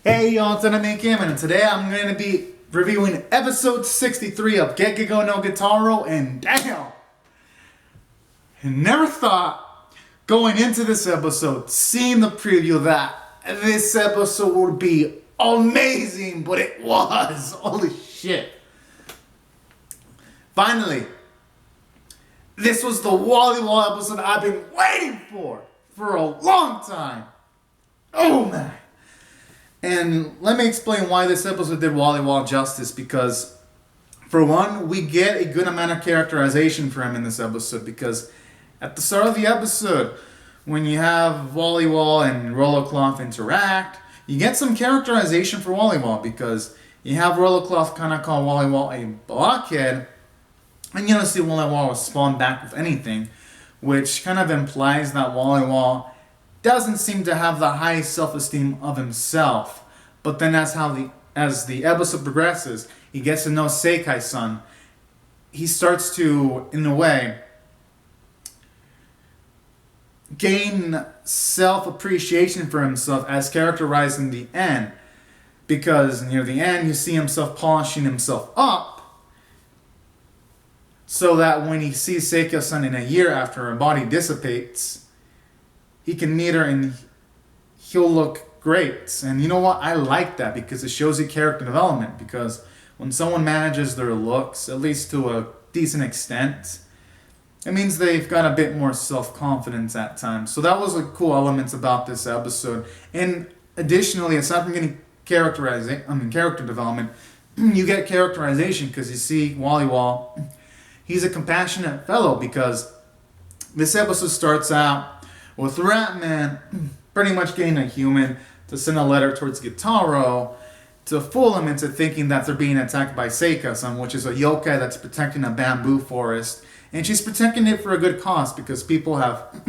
Hey y'all, it's Anime Cameron, and today I'm going to be reviewing episode 63 of Gegege no Guitarro, and damn! I never thought, going into this episode, seeing the preview, that this episode would be amazing, but it was! Holy shit. Finally, this was the volleyball episode I've been waiting for a long time. Oh man. And let me explain why this episode did volleyball justice, because for one, we get a good amount of characterization for him in this episode, because at the start of the episode, when you have volleyball and Rollercloth interact, you get some characterization for volleyball, because you have Rollercloth kind of call volleyball a blockhead, and you don't see volleyball respond back with anything, which kind of implies that volleyball doesn't seem to have the high self-esteem of himself. But then as the episode progresses, he gets to know Sekai-san. He starts to, in a way, gain self-appreciation for himself as characterized in the end. Because near the end, you see himself polishing himself up, so that when he sees Sekai-san in a year after her body dissipates, he can meet her and he'll look great. And you know what? I like that, because it shows you character development. Because when someone manages their looks, at least to a decent extent, it means they've got a bit more self-confidence at times. So that was a cool element about this episode. And additionally, aside from getting character development, you get characterization because you see Wally-Wall. He's a compassionate fellow, because this episode starts out with Ratman pretty much getting a human to send a letter towards Kitarou to fool him into thinking that they're being attacked by Seika-san, which is a yokai that's protecting a bamboo forest. And she's protecting it for a good cause, because people have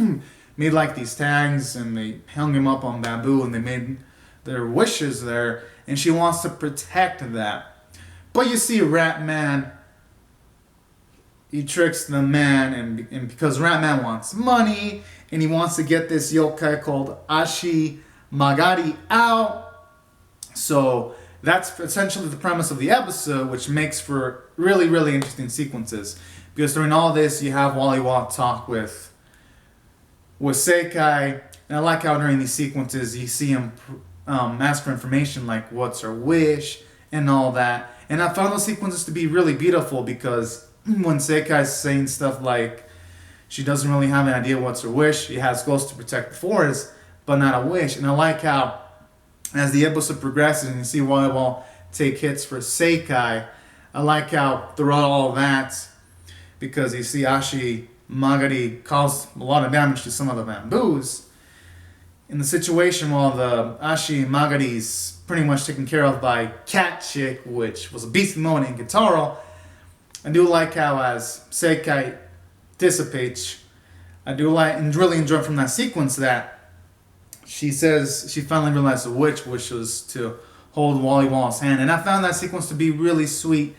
made like these tags and they hung him up on bamboo and they made their wishes there, and she wants to protect that. But you see Ratman, he tricks the man, and because Ratman wants money, and he wants to get this yokai called Ashi Magari out. So that's essentially the premise of the episode, which makes for really, really interesting sequences. Because during all this, you have Wally-Wall talk with Sekai, and I like how during these sequences, you see him ask for information like what's her wish and all that. And I found those sequences to be really beautiful, because when Seikai's saying stuff like she doesn't really have an idea what's her wish, she has goals to protect the forest, but not a wish. And I like how, as the episode progresses and you see Wally-Wall take hits for Seikai, I like how throughout all that, because you see Ashi Magari cause a lot of damage to some of the bamboos, in the situation while the Ashi Magari's pretty much taken care of by Cat Chick, which was a beast mode in Kitarou, I do like how as Seikai dissipates, I do like and really enjoy from that sequence that she says she finally realized the which was to hold Wally-Wall's hand. And I found that sequence to be really sweet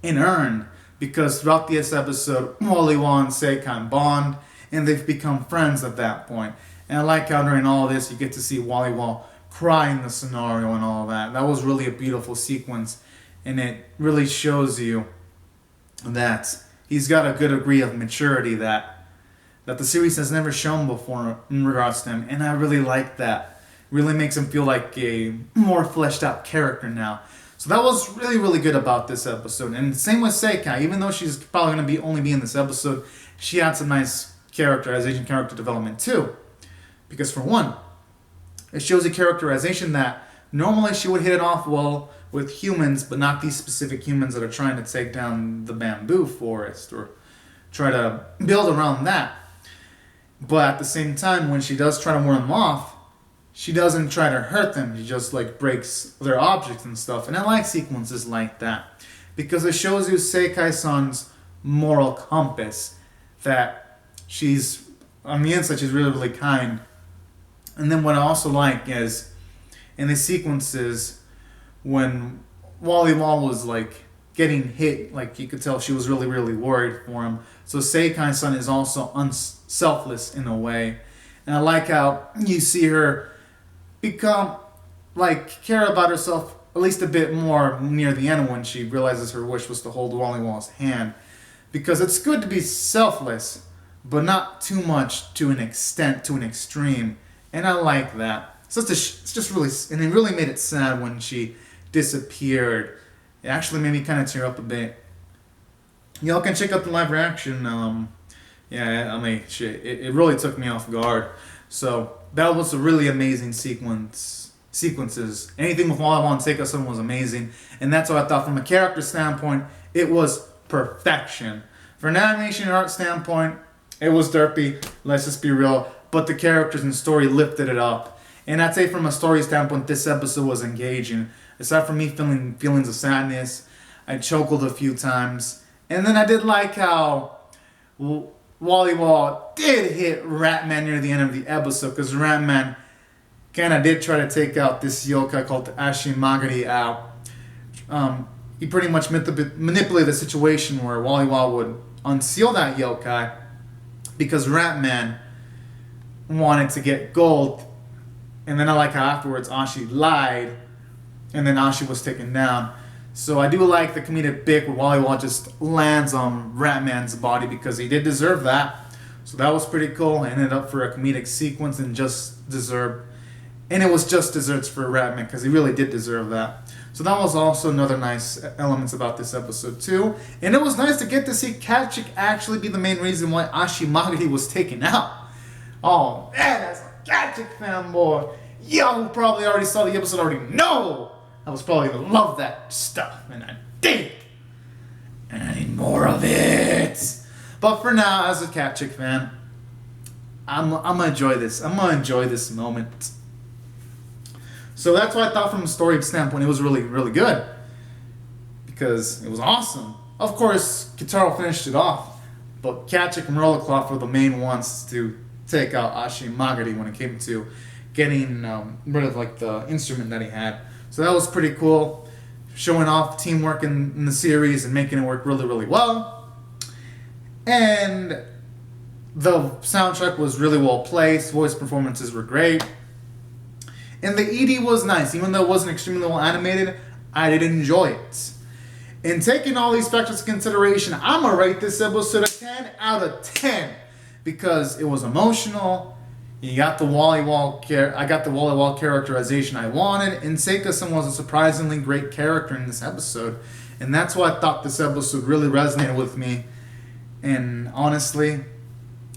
and earned, because throughout this episode, Wally-Wall and Seikai bond, and they've become friends at that point. And I like how during all this, you get to see Wally-Wall cry in the scenario and all that. That was really a beautiful sequence, and it really shows you that he's got a good degree of maturity that the series has never shown before in regards to him, and I really like that. Really makes him feel like a more fleshed out character now. So that was really, really good about this episode. And same with Seikai, even though she's probably going to only be in this episode, she had some nice characterization, character development too. Because for one, it shows a characterization that normally she would hit it off well with humans, but not these specific humans that are trying to take down the bamboo forest or try to build around that. But at the same time, when she does try to warn them off, she doesn't try to hurt them. She just like breaks their objects and stuff. And I like sequences like that, because it shows you Seikai-san's moral compass, that she's, on the inside, she's really, really kind. And then what I also like is, in the sequences, when Wally-Wall was like getting hit, like you could tell she was really, really worried for him. So Seikai-san is also unselfless in a way. And I like how you see her become like care about herself at least a bit more near the end when she realizes her wish was to hold Wally Wall's hand. Because it's good to be selfless, but not too much to an extent, to an extreme. And I like that. It's just really, and it really made it sad when she disappeared. It actually made me kind of tear up a bit. Y'all can check out the live reaction. Yeah, I mean, shit, it really took me off guard. So that was a really amazing sequences. Anything with Wally Wall and Seika-san was amazing, and that's what I thought from a character standpoint. It was perfection. For an animation and art standpoint, it was derpy. Let's just be real. But the characters and story lifted it up. And I'd say from a story standpoint, this episode was engaging. Aside from me feeling feelings of sadness, I chuckled a few times. And then I did like how Wally Wall did hit Ratman near the end of the episode, because Ratman kind of did try to take out this yokai called Ashi Magari out. He pretty much manipulated the situation where Wally Wall would unseal that yokai because Ratman wanted to get gold. And then I like how afterwards Ashi lied, and then Ashi was taken down. So I do like the comedic bit where Wally Wall just lands on Ratman's body because he did deserve that. So that was pretty cool. I ended up for a comedic sequence and just deserved. And it was just desserts for Ratman because he really did deserve that. So that was also another nice elements about this episode too. And it was nice to get to see Kachik actually be the main reason why Ashi Magari was taken out. Oh man, that's a Kachik fanboy. Yo, who probably already saw the episode already know I was probably gonna love that stuff, and I did. And I need more of it. But for now, as a Kachik fan, I'm gonna enjoy this. I'm gonna enjoy this moment. So that's what I thought from a story standpoint. It was really, really good. Because it was awesome. Of course, Kitarou finished it off. But Kachik and Rollercloth were the main ones to take out Ashi Magari when it came to getting rid of like the instrument that he had. So that was pretty cool. Showing off teamwork in the series and making it work really, really well. And the soundtrack was really well placed. Voice performances were great. And the ED was nice. Even though it wasn't extremely well animated, I did enjoy it. And taking all these factors into consideration, I'm going to rate this episode a 10 out of 10. Because it was emotional. You got the Wally Wall I got the Wally Wall characterization I wanted. And Seika-san was a surprisingly great character in this episode. And that's why I thought this episode really resonated with me. And honestly,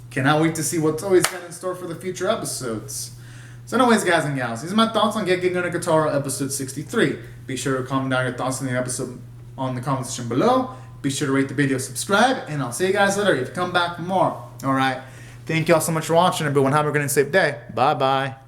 cannot wait to see what's always got in store for the future episodes. So anyways, guys and gals, these are my thoughts on Gegege no鬼太郎episode 63. Be sure to comment down your thoughts on the episode on the comment section below. Be sure to rate the video, subscribe, and I'll see you guys later if you come back for more. Alright, thank you all so much for watching, everyone. Have a great and safe day. Bye-bye.